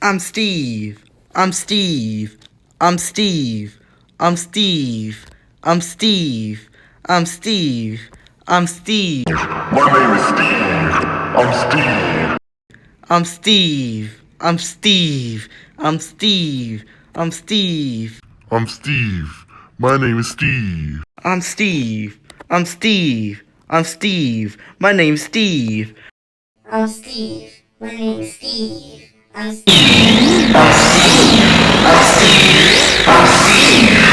I'm Steve. I'm Steve. I'm Steve. I'm Steve. I'm Steve. I'm Steve. I'm Steve. My name is Steve. I'm Steve. I'm Steve. I'm Steve. I'm Steve. I'm Steve. I'm Steve. My name is Steve. I'm Steve. I'm Steve. I'm Steve. My name's Steve. I'm Steve. My name's Steve. I'm Steve. I'm Steve. I'm Steve. I'm Steve.